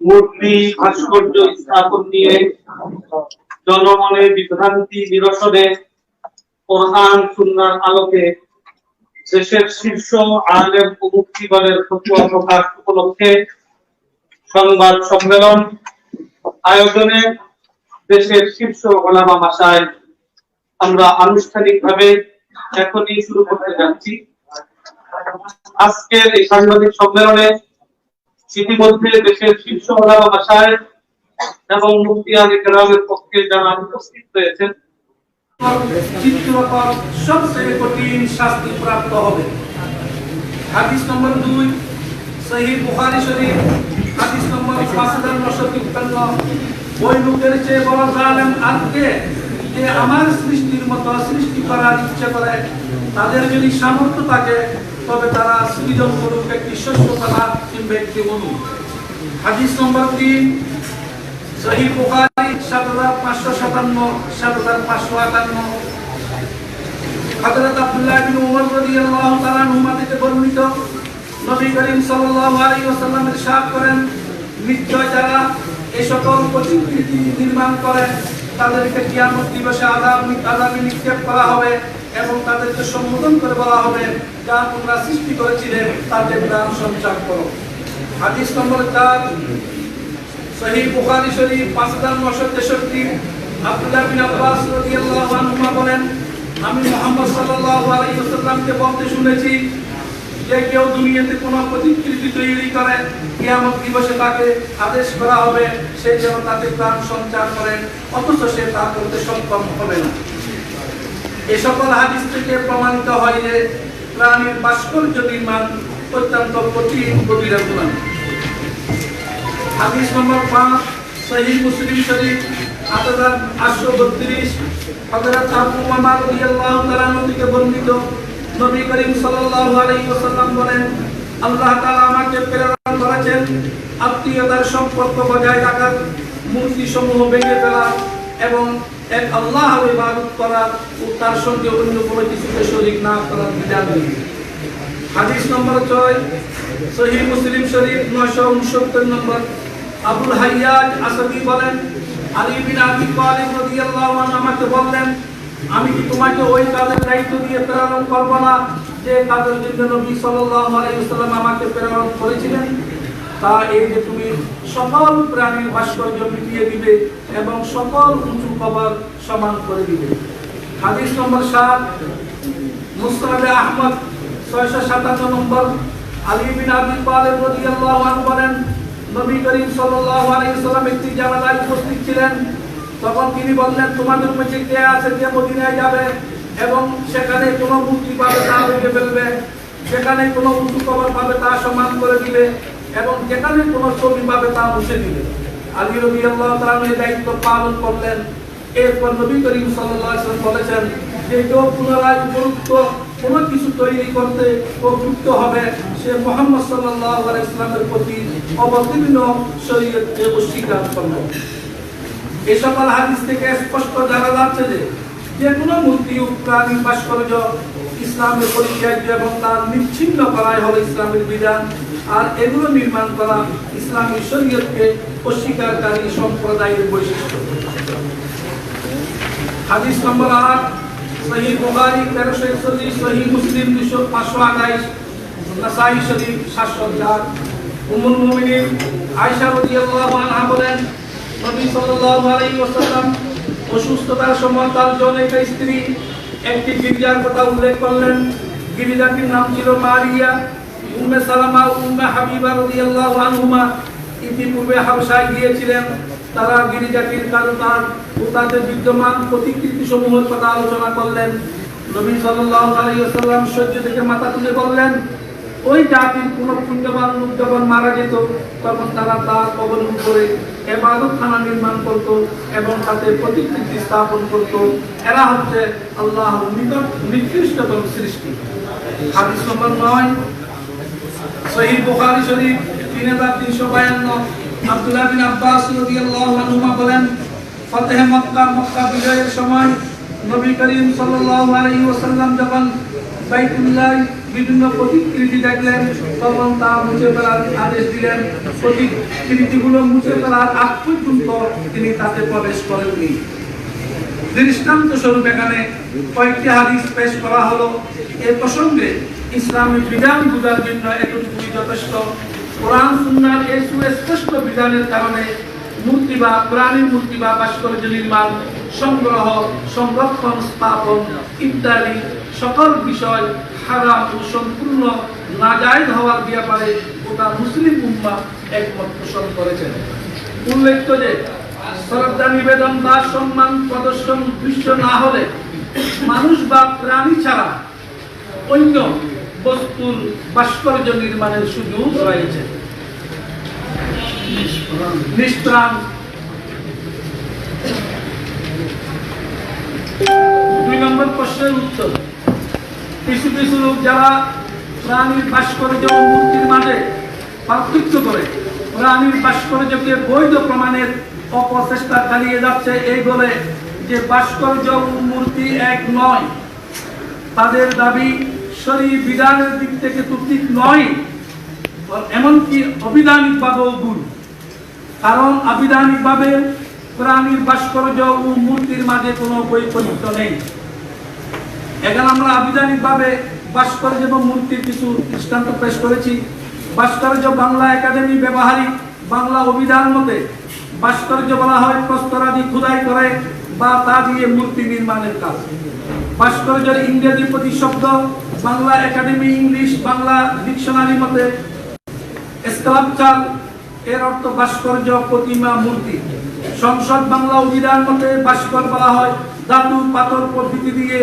মূর্তি ভাস্কর্য স্থাপন নিয়ে জনমনে বিভ্রান্তি নিরসনে কোরআন সুন্নাহর আলোকে দেশের শীর্ষ আলেম ও মুফতিগণের ফতোয়া প্রকাশ উপলক্ষে সংবাদ সম্মেলন আয়োজনে দেশের শীর্ষ ওলামা মাশায়েখ আমরা আনুষ্ঠানিকভাবে এখনই শুরু করতে যাচ্ছি। আজকের এই সাংবাদিক সম্মেলনে ইতিমধ্যে দেশের শীর্ষ ওলামা মাশায়েখ এবং মুফতিয়ানে কেরামের পক্ষে যারা উপস্থিত হয়েছেন, চিত্রকর সবচেয়ে কঠিন শাস্তি প্রাপ্ত হবে। হাদিস নম্বর 2 সহিহ বুখারী শরীফ হাদিস নম্বর 5953 ওই লোকের চেয়ে বড় জালেম আর কে যে আমার সৃষ্টির মতো সৃষ্টি করার ইচ্ছা করে, তাদের যদি সামর্থ্য থাকে তবে তারা সৃজন করুক একটি শস্যপালা কিংবা একটি অনু। হাদিস নম্বর 3 সহিহ বুখারী 7557 7558 হযরত আব্দুল্লাহ ইবনে উমর রাদিয়াল্লাহু তাআলা আনহুমা থেকে বর্ণিত, নবী করিম সাল্লাল্লাহু আলাইহি ওয়াসাল্লাম ইরশাদ করেন, নিশ্চয় যারা এই সকল প্রতিকৃতি নির্মাণ করে তাদেরকে কিয়ামত দিবসে আযাবে নিক্ষেপ করা হবে এবং তাদেরকে সম্বোধন করে বলা হবে, যা তোমরা সৃষ্টি করেছিলে তাদের নাম সঞ্চার করো। হাদিস নম্বর 4 সহিহ বুখারী শরীফ 5963 আব্দুল্লাহ বিন আব্বাস রাদিয়াল্লাহু আনহুমা বলেন, আমি মুহাম্মদ সাল্লাল্লাহু আলাইহি ওয়াসাল্লামকে বলতে শুনেছি যে কেউ দুনিয়াতে কোনো প্রতিকৃতি তৈরি করে কিয়ামত দিবসে তাকে আদেশ করা হবে সে যেন তাতে প্রাণ সঞ্চার করেন, অথচ সে তা করতে সক্ষম হবে না। এই সকল হাদিস থেকে প্রমাণিত হয় যে প্রাণীর ভাস্কর্য নির্মাণ অত্যন্ত কঠিন গভীর গুনাহ। হাদিস নম্বর 5 সহিহ মুসলিম শরীফ 8832 হযরত আবু উমামা রাদিয়াল্লাহু তাআলা থেকে বর্ণিত, নবী করিম সাল্লাল্লাহু আলাইহি ওয়াসাল্লাম বলেন, আল্লাহ তাআলা আমাকে প্রেরণ করেছেন আত্মীয়তার সম্পর্ক বজায় রাখার, মূর্তি সমূহ ভেঙে ফেলা এবং এক আল্লাহর ইবাদত করা ও তার সঙ্গে অন্য কোনো কিছুকে শরীক না করার বিধান দিয়েছেন। হাদিস নম্বর 6 সহিহ মুসলিম শরীফ 969 নম্বর আবুল হাইয়াজ আসাদি বলেন, আলী বিন আবি তালিব রাদিয়াল্লাহু আনহু আমাকে বললেন, আমি কি তোমাকে ওই কাজের দায়িত্ব দিয়ে প্রেরণ করব না যে কাজের জন্য নবী সাল্লাল্লাহু আলাইহি ওয়াসাল্লাম আমাকে প্রেরণ করেছিলেন? তা এই যে তুমি সকল প্রাণীর ভাস্কর্য মিটিয়ে দিবে এবং সকল উঁচু কবর সমান করে দিবে। হাদিস নম্বর 7 মুসনাদে আহমদ 657 নম্বর আলী বিন আবি তালিব রাদিয়াল্লাহু আনহু বলেন, নবী করিম সাল্লাল্লাহু আলাইহি ওয়াসাল্লাম একটি জানাজায় উপস্থিত ছিলেন। তখন তিনি বললেন, তোমাদের মধ্যে কে আছে যে মদিনায় যাবে এবং সেখানে কোনো মূর্তি পাবে তা ভেঙে ফেলবে, সেখানে কোনো উঁচু কবর পাবে তা সমান করে দিবে এবং যেখানে কোনো ছবি পাবে তা মুছে দিবে। আলী রাদিয়াল্লাহু তাআলা এই দায়িত্ব পালন করলেন। এরপর নবী করিম সাল্লাল্লাহু আলাইহি ওয়াসাল্লাম বলেছেন যে কেউ পুনরায় উপযুক্ত কোনো কিছু তৈরি করতে প্রবৃত্ত হবে সে মুহাম্মদ সাল্লাল্লাহু আলাইহি ওয়াসাল্লামের প্রতি অবতীর্ণ শরীয়তকে অস্বীকার করবে। এই সকল হাদিস থেকে স্পষ্ট জানা যাচ্ছে যে কোনো মূর্তি ও প্রাণীর ভাস্কর্য ইসলামের পরিত্যাজ্য এবং তার নিচ্ছিন্ন করাই হলো ইসলামের বিধান, আর এগুলো নির্মাণ করা ইসলামী শরীয়তকে অস্বীকারী সম্প্রদায়ের বৈশিষ্ট্য। হাদিস নম্বর 8 সহিহ বুখারী 1341 সহিহ মুসলিম 528 নাসাঈ শরীফ 704 উম্মুল মুমিনিন আয়েশা রাদিয়াল্লাহু আনহা বলেন, নবী সাল্লাল্লাহু আলাইহি ওয়াসাল্লাম অসুস্থতার সময় তার জনৈক স্ত্রী একটি গির্জার কথা উল্লেখ করলেন। গির্জাটির নাম ছিল মারিয়া। উম্মে সালামা ও উম্মে হাবিবা রাদিয়াল্লাহু আনহুমা ইতিপূর্বে হাবশায় গিয়েছিলেন। তারা গির্জাটির কারুকাজ ও তাদের বিদ্যমান প্রতিকৃতি সমূহের কথা আলোচনা করলেন। নবী সাল্লাল্লাহু আলাইহি ওয়াসাল্লাম সহ্য থেকে মাথা তুলে বললেন, ওই জাতির কোন পুণ্যবান লোক যখন মারা যেত তখন তারা তার কবরের উপরে ইবাদতখানা নির্মাণ করত এবং তাতে প্রতিকৃতি স্থাপন করত। এরা হচ্ছে আল্লাহর নিকট নিকৃষ্টতম সৃষ্টি। হাদিস নম্বর 9 সহিহ বুখারী শরীফ 3352 আব্দুল্লাহ বিন আব্বাস রাদিয়াল্লাহু আনহুমা বলেন, ফতহে মক্কা বিজয়ের সময় নবী করিম সাল্লাল্লাহু আলাইহি ওয়াসাল্লাম যখন বাইতুল্লাহ বিভিন্ন প্রতিকৃতি দেখলেন, তখন তা মুছে ফেলার আদেশ দিলেন। প্রতিকৃতিগুলো মুছে ফেলার আগ পর্যন্ত তিনি তাতে প্রবেশ করেননি। দৃষ্টান্ত স্বরূপ এখানে কয়েকটি হাদিস পেশ করা হলো। এই প্রসঙ্গে ইসলামী বিধান বোঝার জন্য এতটুকুই যথেষ্ট। কোরআন সুন্নাহর এই সুস্পষ্ট বিধানের কারণে মূর্তি বা প্রাণীর মূর্তি বা ভাস্কর্য নির্মাণ, সংগ্রহ, সংরক্ষণ, স্থাপন ইত্যাদি সকল বিষয় হারাম ও সম্পূর্ণ নাজায়েজ হওয়ার ব্যাপারে গোটা মুসলিম উম্মাহ একমত পোষণ করেছেন। উল্লেখ্য যে শ্রদ্ধা নিবেদন বা সম্মান প্রদর্শন উদ্দেশ্য না হলে মানুষ বা প্রাণী ছাড়া অন্য বস্তুর ভাস্কর্য নির্মাণের সুযোগ রয়েছে। নিষ্প্রাণ 2 নম্বর প্রশ্নের উত্তর। কিছু কিছু লোক যারা প্রাণীর ভাস্কর্য ও মূর্তির মাঝে পার্থক্য করে প্রাণীর ভাস্কর্যকে বৈধ প্রমাণের অপচেষ্টা চালিয়ে যাচ্ছে এই বলে যে ভাস্কর্য ও মূর্তি এক নয়। তাদের দাবি শরীর বিধানের দিক থেকে তো ঠিক নয়, এমনকি অবিধানিক ভাবেও ভুল। কারণ আবিধানিক ভাবে প্রাণীর ভাস্কর্য ও মূর্তির মাঝে কোনো বৈপরীত্য নেই। এখানে আমরা আবিধানিক ভাবে ভাস্কর্য এবং মূর্তির কিছু দৃষ্টান্ত পেশ করেছি। ভাস্কর্য বাংলা একাডেমি ব্যবহারিক বাংলা অভিধান মতে ভাস্কর্য বলা হয় প্রস্তরাদি খোদাই করে বা তা দিয়ে মূর্তি নির্মাণের কাজ। ভাস্কর্যের ইংরেজি প্রতিশব্দ Bangla academy English Bangla dictionary মতে স্কাল্পচার, এর অর্থ ভাস্কর্য, প্রতিমা, মূর্তি। সংসদ বাংলা অভিধান মতে ভাস্কর বলা হয় ধাতু পাথর প্রভৃতি দিয়ে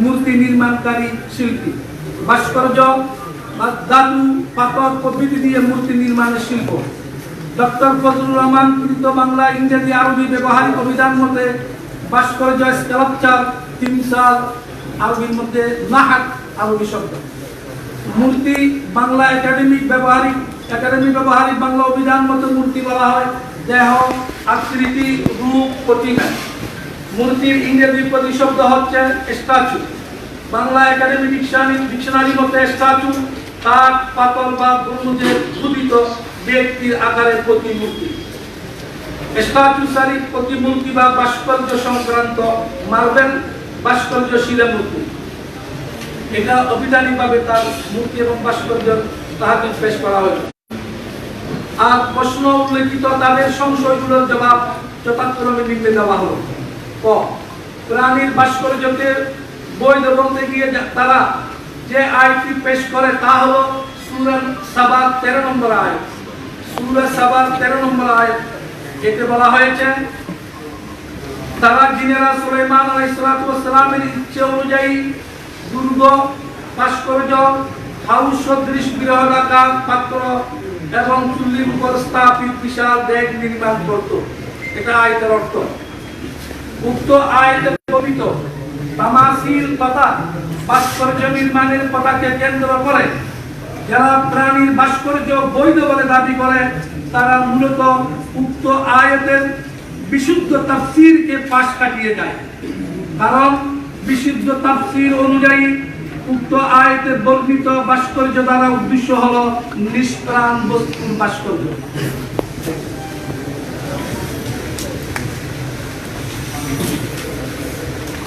মূর্তি নির্মাণকারী শিল্পী। ভাস্কর্য ধাতু পাথর প্রভৃতি দিয়ে মূর্তি নির্মাণের শিল্প। ডক্টর ফজলুর রহমান কৃত বাংলা ইংরেজি আরবি ব্যবহারিক অভিধান মতে ভাস্কর্য স্কাল্পচার, তিমসাল আরবির মধ্যে নাহাত আরবি শব্দ। মূর্তি বাংলা একাডেমি ব্যবহারিক বাংলা অভিধান মতে মূর্তি বলা হয় দেহ, আকৃতি, রূপ, প্রতিমা। মূর্তির ইংরেজি প্রতিশব্দ হচ্ছে স্ট্যাচু। বাংলা একাডেমি ডিকশনারি মতে স্ট্যাচু কাঠ, পাথর বা ব্রোঞ্জে খোদিত ব্যক্তির আকারের প্রতিমূর্তি। স্ট্যাচু শারীরিক প্রতিমূর্তি বা ভাস্কর্য সংক্রান্ত মার্বেল ভাস্কর্য শিলা মূর্তি। এটা অভিধানিকভাবে তার মূর্তি এবং ভাস্কর্য তাহাকে পেশ করা হয়েছে। আর প্রশ্ন উল্লেখিত তাদের সংশয়গুলোর জবাব যথাক্রমে লিখে দেওয়া হলো। ক, প্রাণীর ভাস্কর্যকে বৈধ বলতে গিয়ে তারা যে আয়াতটি পেশ করে তা হলো সূরা সাবা 13 নম্বর আয়াত। সূরা সাবা 13 নম্বর আয়াত, এতে বলা হয়েছে তারা জিনেরা সুলাইমান আলাইহিস সালামের ইচ্ছে অনুযায়ী দুর্গ, ভাস্কর্য, হাউস সদৃশ বৃহদাকার পাত্র এবং চুল্লির উপর স্থাপিত বিশাল দেগ নির্মাণ করত। এটা আয়াতের অর্থ। উক্ত আয়াতে পবিত্র তামাসিল পাতা ভাস্কর্য নির্মাণের কথাকে কেন্দ্র করে যারা প্রাণীর ভাস্কর্য বৈধ বলে দাবি করে তারা মূলত উক্ত আয়াতের বিশুদ্ধ তাফসীরকে পাশ কাটিয়ে যায়। কারণ বিশুদ্ধ তাফসীর অনুযায়ী উক্ত আয়াতে বর্ণিত ভাস্কর্য দ্বারা উদ্দেশ্য হলো নিষ্প্রাণ বস্তুর ভাস্কর্য।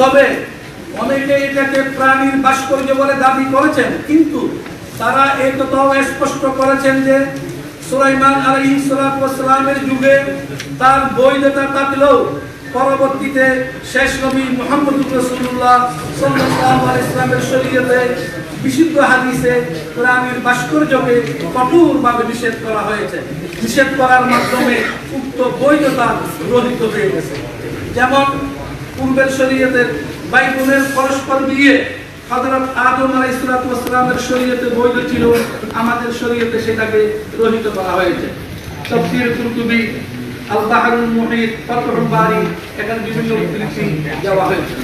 তবে অনেকে এটাকে প্রাণীর ভাস্কর্য বলে দাবি করেছেন, কিন্তু তারা এই কথাও স্পষ্ট করেছেন যে সুলাইমান আলাইহিস সালামের যুগে তার বৈধতা থাকলেও পরবর্তীতে শেষ নবী মুহাম্মদুর রাসূলুল্লাহ সাল্লাল্লাহু আলাইহি ওয়াসাল্লামের শরীয়তে বিশুদ্ধ হাদিসে প্রাণীর ভাস্কর্যকে কঠোরভাবে নিষেধ করা হয়েছে। নিষেধ করার মাধ্যমে উক্ত বৈধতা রহিত হয়ে গেছে। যেমন পূর্বের শরীয়তের ভাই বোনের পরস্পর বিয়ে হযরত আদম আলাইহিস সালামের শরীয়তে বৈধ ছিল, আমাদের শরীয়তে সেটাকে রহিত করা হয়েছে। তাফসীর কুরতুবী, আল বাহরুল মুহিত, ফাতহুল বারী, এখানে বিভিন্ন উদ্ধৃতি দেওয়া হয়েছে।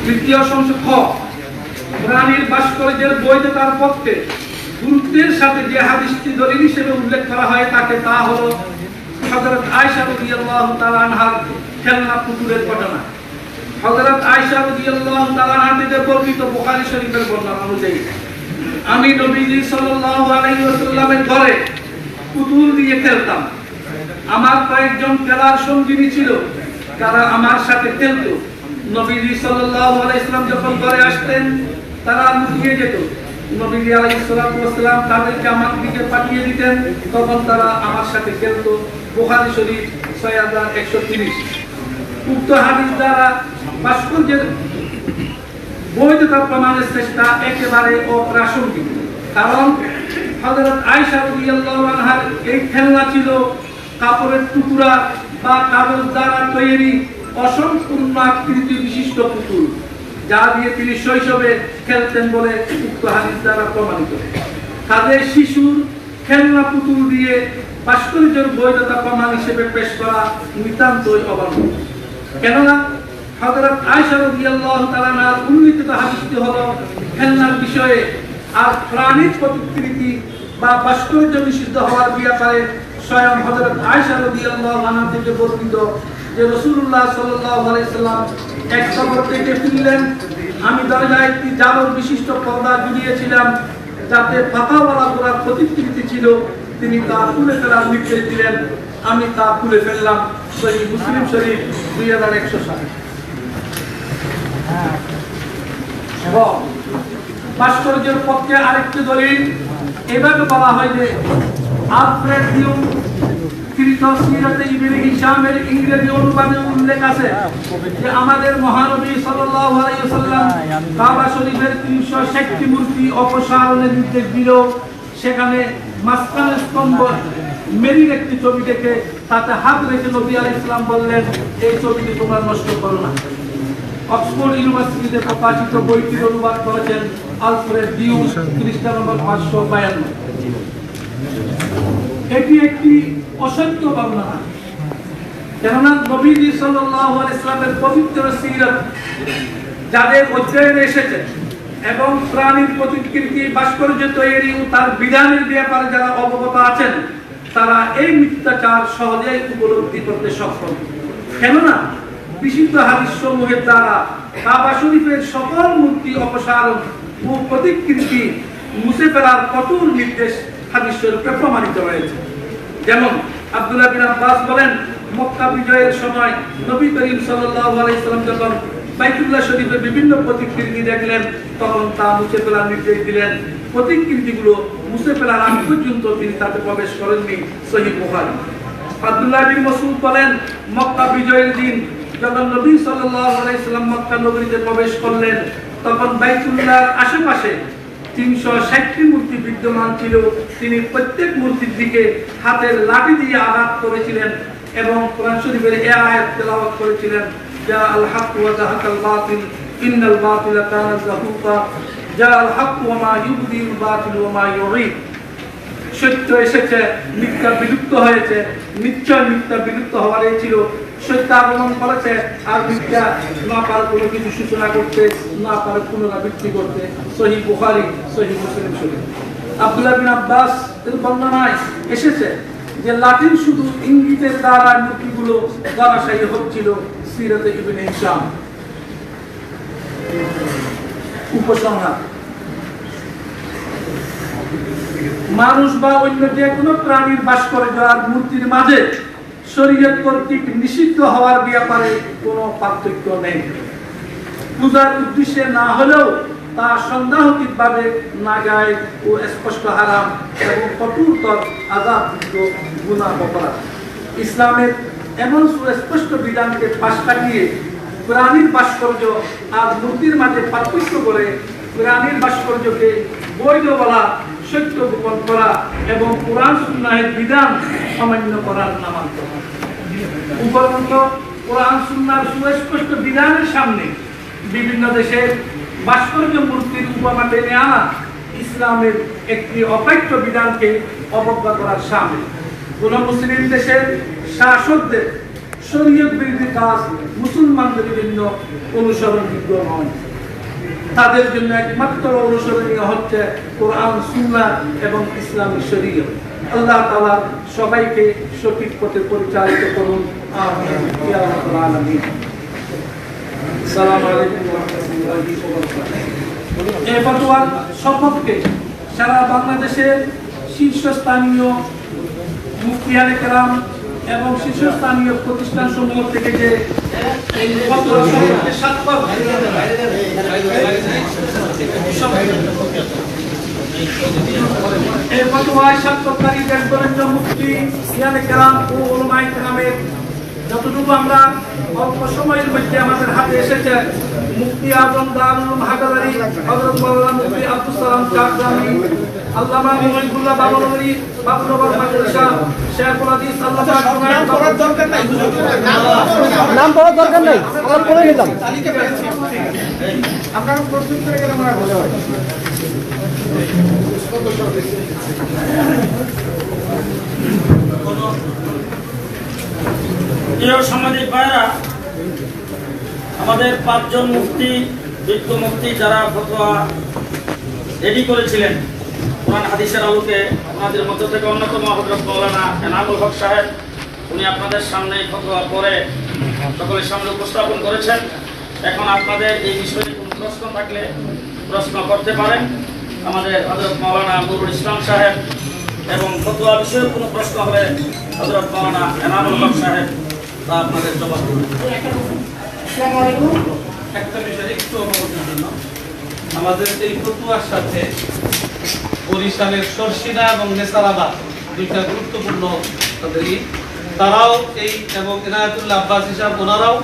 তৃতীয় সংশয় খ, প্রাণীর ভাস্কর্যের বৈধতার পক্ষে গুরুত্বের সাথে যে হাদিসটি দলিল হিসেবে উল্লেখ করা হয় তা হলো হযরত আয়েশা রাদিয়াল্লাহু তাআলা আনহার খেলনা পুতুলের ঘটনা। হযরত আয়েশা রাদিয়াল্লাহু তাআলা আনহা থেকে বর্ণিত বুখারী শরীফের বর্ণনা অনুযায়ী আমি নবীজি সাল্লাল্লাহু আলাইহি ওয়াসাল্লামের ঘরে পুতুল দিয়ে খেলতাম। আমার কয়েকজন খেলার সঙ্গিনী ছিল যারা আমার সাথে খেলতো। নবীজি সাল্লাল্লাহু আলাইহি ওয়াসাল্লাম যখন ঘরে আসতেন তারা লুকিয়ে যেত। নবীজি আলাইহিস সালাতু ওয়াস সালাম তাদেরকে আমার দিকে পাঠিয়ে দিতেন, তখন তারা আমার সাথে খেলতো। বুখারী শরীফ 6130। উক্ত হাদিস দ্বারা ভাস্কর্যের বৈধতা প্রমাণের চেষ্টা একেবারে অপ্রাসঙ্গিক, কারণ হযরত আয়েশা রাদিয়াল্লাহু আনহার এই খেলনা ছিল কাপড়ের টুকরা বা কাগজ দ্বারা তৈরি অসম্পূর্ণ আকৃতি বিশিষ্ট পুতুল, যা দিয়ে তিনি শৈশবে খেলতেন বলে উক্ত হাদিস দ্বারা প্রমাণিত। তাদের শিশুর খেলনা পুতুল দিয়ে ভাস্কর্যের বৈধতা প্রমাণ হিসেবে পেশ করা নিতান্তই অবান্তর। কেননা হযরত আয়েশা রাদিয়াল্লাহু তাআলা আনহার উল্লেখিত হাদিসটি হলো খেলনার বিষয়ে আর প্রাণীর প্রতিকৃতি বা ভাস্কর্য নিষিদ্ধ হওয়ার ব্যাপারে স্বয়ং হযরত আয়েশা রাদিয়াল্লাহু আনহা থেকে বর্ণিত যে রাসূলুল্লাহ সাল্লাল্লাহু আলাইহি সাল্লাম এক সফর থেকে ফিরলেন। আমি দরজায় একটি জালর বিশিষ্ট পর্দা ঝুলিয়েছিলাম যাতে পাতাওয়ালা ঘোড়ার প্রতিকৃতি ছিল। তিনি তা খুলে ফেলার নির্দেশ দিলেন, আমি তা খুলে ফেললাম। সহিহ মুসলিম শরীফ 2160। এবং ভাস্কর্যের পক্ষে আরেকটি দলিল এভাবে বলা হয় যে আলফ্রেড ডিউম কৃত সিরাতে ইবনে হিশামের ইংরেজি অনুবাদে উল্লেখ আছে যে আমাদের মহানবী সাল্লাল্লাহু আলাইহি ওয়াসাল্লাম কাবা শরীফের 360টি মূর্তি অপসারণের নির্দেশ দিল। সেখানে মাঝখানের স্তম্ভ মেরির একটি ছবি দেখে তাতে হাত রেখে নবী আলাইহিস সালাম বললেন, এই ছবিটি তোমরা নষ্ট করো না। অক্সফোর্ড ইউনিভার্সিটিতে প্রকাশিত বইটির অনুবাদ করেছেন আলফ্রেড ডিউম, পৃষ্ঠা নম্বর 552। এটি একটি অসত্য বর্ণনা, কেননা নবীজি সাল্লাল্লাহু আলাইহি ওয়াসাল্লামের পবিত্র সিরাত যাদের অধ্যয়নে এসেছে এবং প্রাণীর প্রতিকৃতি ভাস্কর্য তৈরি ও তার বিধানের ব্যাপারে যারা অবগত আছেন তারা এই মিথ্যাচার সহজেই উপলব্ধি করতে সক্ষম। কেননা বিশুদ্ধ হাদিস সমূহের দ্বারা কাবা শরীফের সকল মূর্তি অপসারণ ও প্রতিকৃতি মুছে ফেলার কঠোর নির্দেশ হাদিস শরীফে প্রমাণিত হয়েছে। যেমন আব্দুল্লাহ বিন আব্বাস বলেন, মক্কা বিজয়ের সময় নবী করিম সাল্লাল্লাহু আলাইহি সাল্লাম যখন বাইতুল্লাহ শরীফে বিভিন্ন প্রতিকৃতি দেখলেন তখন তা মুছে ফেলার নির্দেশ দিলেন। প্রতিকৃতিগুলো মুছে ফেলার আগ পর্যন্ত তিনি তাতে প্রবেশ করেননি। সহিহ বুখারী। আব্দুল্লাহ বিন মাসউদ বলেন, মক্কা বিজয়ের দিন যখন নবী সাল্লাল্লাহু আলাইহি সাল্লাম মক্কা নগরীতে প্রবেশ করলেন তখন বাইতুল্লাহর আশেপাশে 360টি মূর্তি বিদ্যমান ছিল। তিনি প্রত্যেক মূর্তির দিকে হাতের লাঠি দিয়ে আঘাত করেছিলেন এবং কোরআন শরীফের এই আয়াত তেলাওয়াত করেছিলেন, জা আল হক ওয়া যাহাকাল বাতিল ইন্নাল বাতিলা কানা যাহুকা জা আল হক ওয়া মা ইউবদিল বাতিল ওয়া মা ইউঈদ। সত্য এসেছে, মিথ্যা বিলুপ্ত হয়েছে। নিশ্চয় মিথ্যা বিলুপ্ত হওয়ারই ছিল। সত্য আগমন করেছে আর মিথ্যা না পারে কোনো কিছু সূচনা করতে, না পারে পুনরাবৃত্তি করতে। সহিহ বুখারী, সহিহ মুসলিম শরীফ। আব্দুল্লাহ বিন আব্বাস এর বর্ণনায় এসেছে যে লাতিন শুধু ইঙ্গিতের দ্বারা মূর্তিগুলো ধরাশায়ী হচ্ছিল। সিরাতে ইবনে হিশাম। উপসংহার: মানুষ বা অন্য যে কোনো প্রাণীর ভাস্কর্য আর মূর্তির মাঝে শরীয়ত কর্তৃক নিষিদ্ধ হওয়ার ব্যাপারে কোনো পার্থক্য নেই। পূজার উদ্দেশ্যে না হলেও তা সন্দেহাতীতভাবে নাজায়েজ ও স্পষ্ট হারাম এবং কঠোরতর আযাবযোগ্য গুনাহ অপরাধ। ইসলামের এমন সুস্পষ্ট বিধানকে পাশ কাটিয়ে প্রাণীর ভাস্কর্য আর মূর্তির মাঝে পার্থক্য করে প্রাণীর ভাস্কর্যকে বৈধ বলা, সত্য গোপন করা এবং কোরআন সুন্নাহের বিধান অমান্য করার নামান্তর। উপরন্ত কোরআন সুন্নাহর সুস্পষ্ট বিধানের সামনে বিভিন্ন দেশের ভাস্কর্য মূর্তির উপমা টেনে আনা ইসলামের একটি অপৈক্য বিধানকে অবজ্ঞা করার সামনে। কোন মুসলিম দেশের শাসকদের শরীয়ত বিরোধী কাজ মুসলমানদের জন্য অনুসরণযোগ্য নয়। তাদের জন্য একমাত্র অনুসরণীয় হচ্ছে কোরআন, সুন্নাহ এবং ইসলামী শরীয়ত। আল্লাহ তাআলা সবাইকে সঠিক পথে পরিচালিত করুন। আমিন ইয়া রাব্বাল আলামিন। আসসালামু আলাইকুম ওয়া রাহমাতুল্লাহি ওয়া বারাকাতুহু। এই ফতোয়ার সম্পর্কে সারা বাংলাদেশের শীর্ষস্থানীয় মুফতিয়ানে কেরাম এবং শীর্ষস্থানীয় প্রতিষ্ঠানসমূহ থেকে যে এই ফতোয়া সম্পর্কে স্বাক্ষর এই ফতোয়ায় স্বাক্ষরকারী দেশবরেণ্য মুফতি ইয়ানে কেরাম ও উলামায়ে কেরামের যতটুকু আমরা অল্প সময়ের মধ্যে আমাদের হাতে এসেছে, মুফতি আজম দারুল উলুম হাটাজারি হযরত মাওলানা মুফতি আব্দুস সালাম কাকরামি, আল্লামা মুহিবুল্লাহ বাবলুরি বাবুনগর মাদ্রাসা, শেখুল হাদিস আল্লামা নাম পড়ার দরকার নাই, আমরা পড়ে নিলাম। আমরা প্রস্তুত করে গেলে আমরা ভালো হয়। প্রিয় সামাজিক ভাইরা, আমাদের 5 জন মুফতি, বিজ্ঞ মুফতি যারা ফতোয়া রেডি করেছিলেন কোরআন হাদিসের আলোকে, ওনাদের মধ্য থেকে অন্যতম হযরত মাওলানা এনামুল হক সাহেব, উনি আপনাদের সামনে ফতোয়া পড়ে সকলের সামনে উপস্থাপন করেছেন। এখন আপনাদের এই বিষয়ে কোনো প্রশ্ন থাকলে প্রশ্ন করতে পারেন। আমাদের হযরত মাওলানা নুরুল ইসলাম সাহেব এবং ফতোয়া বিষয়ে কোনো প্রশ্ন হলে হযরত মাওলানা এনামুল হক সাহেব তা আপনাদের জবাব দেবেন। আসসালামু আলাইকুম। একটা বিষয় একটু অবগতির জন্য, আমাদের এই ফতোয়ার সাথে বরিশালের সরসিনা এবং নেসারাবাদ দুইটা গুরুত্বপূর্ণ তারাও এই এবং ইনায়াতুল্লাহ আব্বাসী সাহেব ওনারাও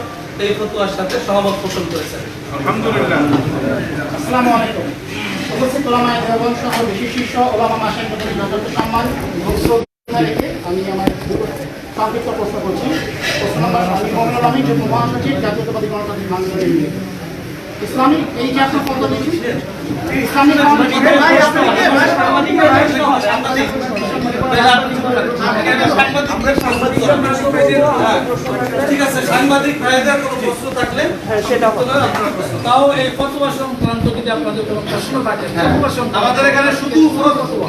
এই ফতোয়ার সাথে সহমত পোষণ করেছেন। আলহামদুলিল্লাহ। আসসালামু আলাইকুম। উপস্থিত ওলামায়ে দেওবন্দ সহ বিশিষ্ট ওলামা মাশায়েখদের যথাযথ সম্মান এবং শ্রদ্ধা রেখে আমি আমার সংক্ষিপ্ত প্রশ্ন করছি। প্রশ্ন নম্বর: আমি যুগ্ম মহাসচিব, জাতীয়তাবাদী গণতান্ত্রিক আন্দোলনের ইসলামিক এই যে আপনার পদ দিচ্ছি ইসলামিক ঠিক আছে, সাংবাদিক ভাইদের কোনো প্রশ্ন থাকলে সেটা তাও এই ফতোয়া সংক্রান্ত যদি আপনাদের কোনো প্রশ্ন থাকে, আমাদের এখানে শুধু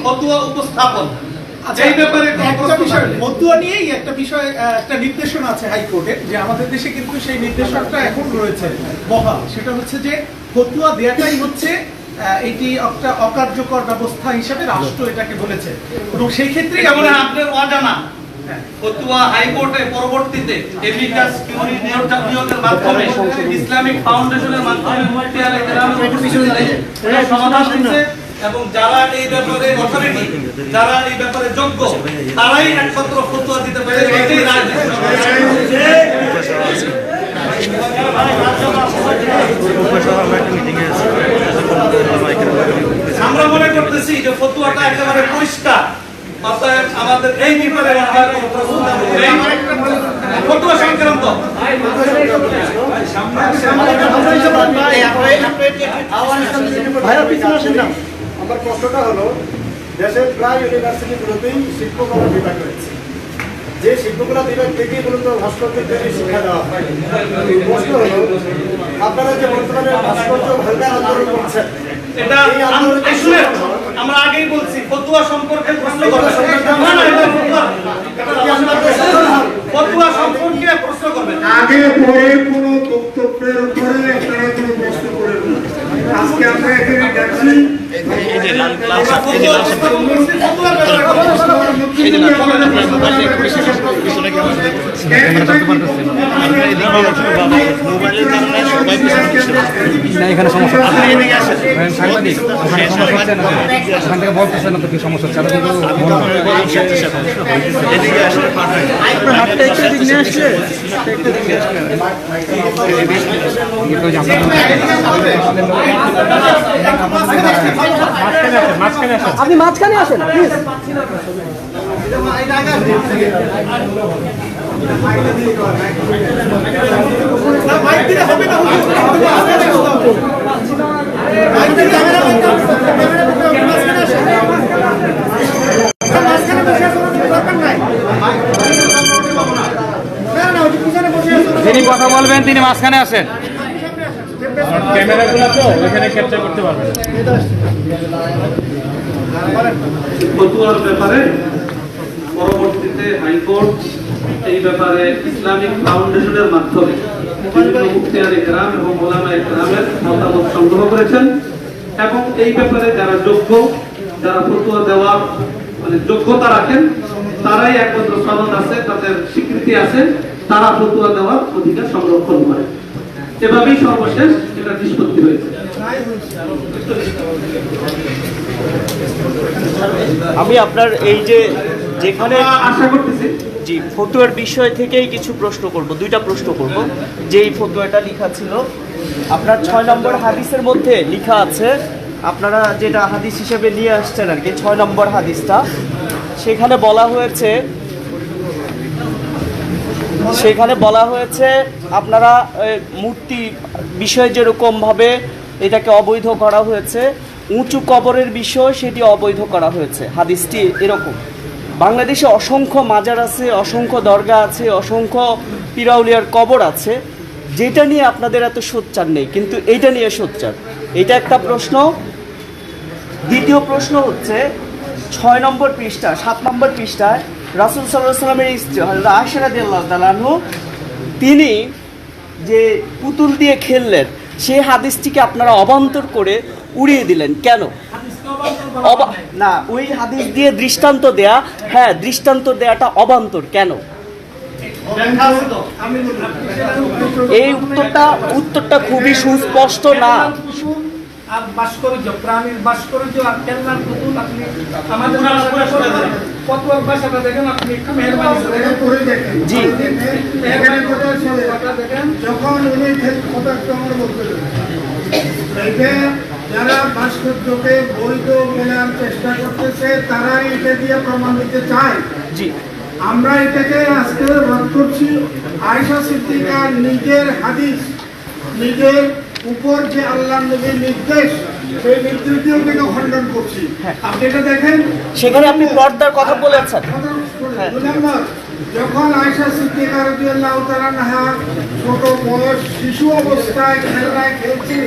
ফতোয়া উপস্থাপন। এই ব্যাপারে একটা বিষয় ফতোয়া নিয়েই একটা বিষয়, একটা নির্দেশনা আছে হাইকোর্টের, যে আমাদের দেশে কিন্তু সেই নির্দেশনাটা এখন রয়েছে বহাল। সেটা হচ্ছে যে ফতোয়া দেওয়াটাই হচ্ছে এটি একটা অকার্যকর ব্যবস্থা হিসেবে রাষ্ট্র এটাকে বলেছে, এবং সেই ক্ষেত্রে যেমন আপনার অজানা ফতোয়া হাইকোর্টে পরবর্তীতে এমিকাস কিউরি নিয়োগের মাধ্যমে ইসলামিক ফাউন্ডেশনের মাধ্যমে মুফতিয়ানে কেরামের সমাধান হয়েছে, এবং যারা এই ব্যাপারে অথরিটি, যারা এই ব্যাপারে যোগ্য, তারাই একমাত্র ফতোয়া দিতে পারে। এটাই রাজনীতি। আমরা মনে করতেছি যে ফতোয়াটা একেবারে পরিষ্কার, অতএব আমাদের এই ব্যাপারে ফতোয়া সংক্রান্ত আমার প্রশ্নটা হলো, দেশের প্রায় ইউনিভার্সিটিগুলোতেই শিক্ষকতা বিভাগ রয়েছে, যে শিক্ষকতা বিভাগ থেকেই মূলত ভাস্কর্যের শিক্ষা দেওয়া হয়। প্রশ্ন হলো, আপনারা যে বর্তমানে ভাস্কর্য ভাঙার আন্দোলন করছেন, এটা আসলে আমরা আগেই বলছি ফতোয়া সম্পর্কে প্রশ্ন করবেন, ফতোয়া সম্পর্কে প্রশ্ন করবেন আগে পরে কোনো বক্তব্যের উপরে আপনারা কোনো প্রশ্ন করেন না। আজকে আমরা এখানে দেখছি এখানে সমস্যা সাংবাদিক ওখান থেকে বলতেছে না তো কি সমস্যা হচ্ছে, আপনি মাঝখানে আসেন প্লিজ। যিনি কথা বলবেন তিনি মাঝখানে আসেন, ক্যামেরাগুলো তো এখানে ক্যাপচার করতে পারবেন। ফতোয়ার ব্যাপারে পরবর্তীতে হাইকোর্ট এই ব্যাপারে ইসলামিক ফাউন্ডেশনের মাধ্যমে বিভিন্ন মুফতিয়ানে কেরাম এবং ওলামায়ে কেরামের মতামত সংগ্রহ করেছেন এবং এই ব্যাপারে যারা যোগ্য, যারা ফতোয়া দেওয়ার মানে যোগ্যতা রাখেন, তারাই একমাত্র সনদ আছে, তাদের স্বীকৃতি আছে, তারা ফতোয়া দেওয়ার অধিকার সংরক্ষণ করে। এভাবেই সর্বশেষ এটা নিষ্পত্তি হয়েছে। আমি আপনার এই যে যেখানে আশা করতেছি জি ফতুয়ার বিষয় থেকেই কিছু প্রশ্ন করব, দুইটা প্রশ্ন করব। যে এই ফতুয়াটা লেখা ছিল আপনার 6 নম্বর হাদিসের মধ্যে লেখা আছে, আপনারা যেটা হাদিস হিসেবে নিয়ে আসছেন আর কি 6 নম্বর হাদিসটা, সেখানে বলা হয়েছে আপনারা মূর্তি বিষয়ে যেরকমভাবে এটাকে অবৈধ করা হয়েছে, উঁচু কবরের বিষয় সেটি অবৈধ করা হয়েছে। হাদিসটি এরকম। বাংলাদেশে অসংখ্য মাজার আছে, অসংখ্য দরগা আছে, অসংখ্য পিরাউলিয়ার কবর আছে, যেটা নিয়ে আপনাদের এত সোচ্চার নেই, কিন্তু এইটা নিয়ে সোচ্চার। এটা একটা প্রশ্ন। দ্বিতীয় প্রশ্ন হচ্ছে 6 নম্বর পৃষ্ঠা 7 নম্বর পৃষ্ঠায় রাসূল সাল্লাল্লাহু আলাইহি ওয়াসাল্লামের স্ত্রী হযরত আয়েশা রাদিয়াল্লাহু তাআলা আনহা তিনি যে পুতুল দিয়ে খেললেন, সেই হাদিসটিকে আপনারা অবান্তর করে উড়িয়ে দিলেন কেন? না, ওই হাদিস দিয়ে দৃষ্টান্ত দেয়া, হ্যাঁ দৃষ্টান্ত দেয়াটা অবান্তর কেন? এই উত্তরটা খুবই সুস্পষ্ট না। আর ভাস্কর্য, প্রাণীর ভাস্কর্য আর খেলনার পুতুল, আপনি আমাদের ফতোয়ার ভাষাটা দেখেন, আপনি একটু মেহরবানি করে দেখেন। জি, মেহরবানি করে দেখেন। যখন উনি বলতে যারা ভাস্কর্যকে বৈধ বলার চেষ্টা করতেছে, তারাই এটা দিয়ে প্রমাণ দিতে চায়। জি, আমরা এটাকে আজকে রদ করছি। আয়েশা সিদ্দিকা নিজের হাদিস, নিজের উপর যে আল্লাহ নবীর নির্দেশ, সেই নির্দেশ দিয়ে ওটাকে খণ্ডন করছি। আপনি এটা দেখেন, সেখানে আপনি পর্দার কথা বলেছেন। যখন আয়েশা সিদ্দিকা রাদিয়াল্লাহু তাআলা আনহা ছোট বয়স শিশু অবস্থায় খেলায় খেলছে,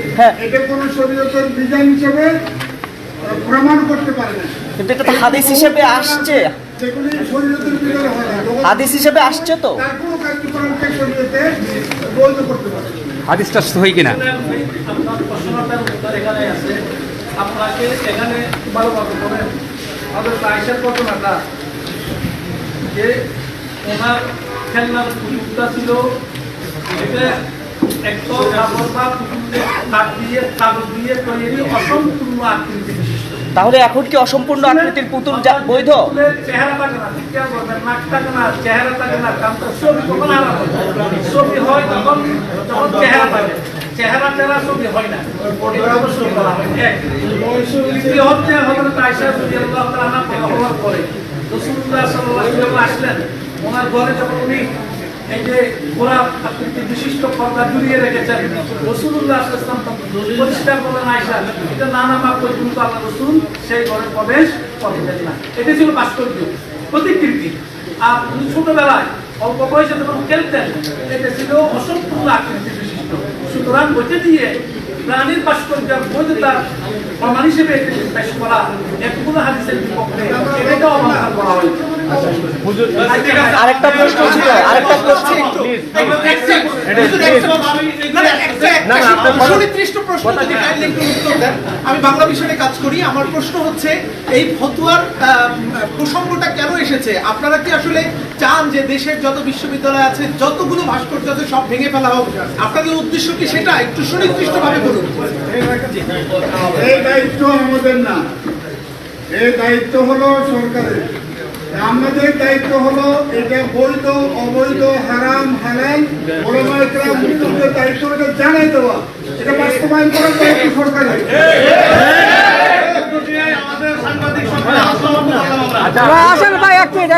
এটা কোন শরীয়তের বিধান হিসেবে প্রমাণ করতে পারে না। কিন্তু এটা তো হাদিস হিসেবে আসছে, সেগুলি শরীয়তের বিধান হয় না, হাদিস হিসেবে আসছে তো। তার কোনো কার্যক্রমকে শরীয়তে বৈধ করতে পারে না। হাদিসটা সহি কিনা? আপনার প্রশ্নটার উত্তর এখানে আছে, আপনাকে এখানে ভালোভাবে করেন। আমাদের আয়েশার ঘটনাটা যে ওনার খেলনার পুতুলটা ছিল, এটা একদম কাপড় বা পুতুলের কাগজ দিয়ে তৈরি অসম্পূর্ণ আকৃতি বিশিষ্ট। তাহলে এখন কি অসম্পূর্ণ আকৃতির পুতুল বৈধ? চেহারা থাকে না, ঠিক আছে, বলবেন নাক থাকে না, চেহারা থাকে না, কারণ ছবি কখন আলাদা ছবি হয় তখন যখন চেহারা থাকে, চেহারা চেহারা ছবি হয় না, এটা অবশ্যই বলা হয়। দ্বিতীয় হচ্ছে হযরত আয়েশা রাদিয়াল্লাহু তাআলা আনহা হওয়ার পরে রাসূলুল্লাহ সাল্লাল্লাহু আলাইহি ওয়াসাল্লাম আসলেন, ওনার ঘরে যখন উনি এই যে ঘোড়া আকৃতি বিশিষ্ট পর্দা ঝুলিয়ে রেখেছেন, রাসূলুল্লাহ সাল্লাল্লাহু আলাইহি ওয়াসাল্লাম পরিষ্কার বলেন, আয়েশা এটা নানা মাপ পর্যন্ত আল্লাহ রাসূল সেই ঘরে প্রবেশ করতেন না। এটা ছিল ভাস্কর্য, প্রতিকৃতি। আর উনি ছোটবেলায় অল্প বয়সে যখন খেলতেন, এটা ছিল অসম্পূর্ণ আকৃতি বিশিষ্ট। সুতরাং ওইটা দিয়ে প্রাণীর ভাস্কর্যের বৈধতার প্রমাণ হিসেবে পেশ করা এতগুলো হাদিসের বিপক্ষে, এটা অবান্তর করা হয়েছে। আরেকটা প্রশ্ন ছিল, আরেকটা প্রশ্ন। সুনির্দিষ্ট প্রশ্ন যদি কাইন্ডলি একটু উত্তর দেন। আমি বাংলা বিষয়ে কাজ করি। আমার প্রশ্ন হচ্ছে, এই ফতোয়ার প্রসঙ্গটা কেন এসেছে? আপনারা কি আসলে চান যে দেশের যত বিশ্ববিদ্যালয় আছে, যতগুলো ভাস্কর্য আছে, সব ভেঙে ফেলা হোক? আপনাদের উদ্দেশ্য কি সেটা? একটু সুনির্দিষ্ট ভাবে বলুন। এই দায়িত্ব আমাদের না, এই দায়িত্ব হলো সরকারের। আমাদের দায়িত্ব হলো এটা বৈধ অবৈধ হারাম হালাল ওলামায়ে কেরাম মুফতিদের দায়িত্ব এটা জানাই দেওয়া, এটা বাস্তবায়ন করার দায়িত্ব সরকারের। আসেন ভাই, এক মিনিট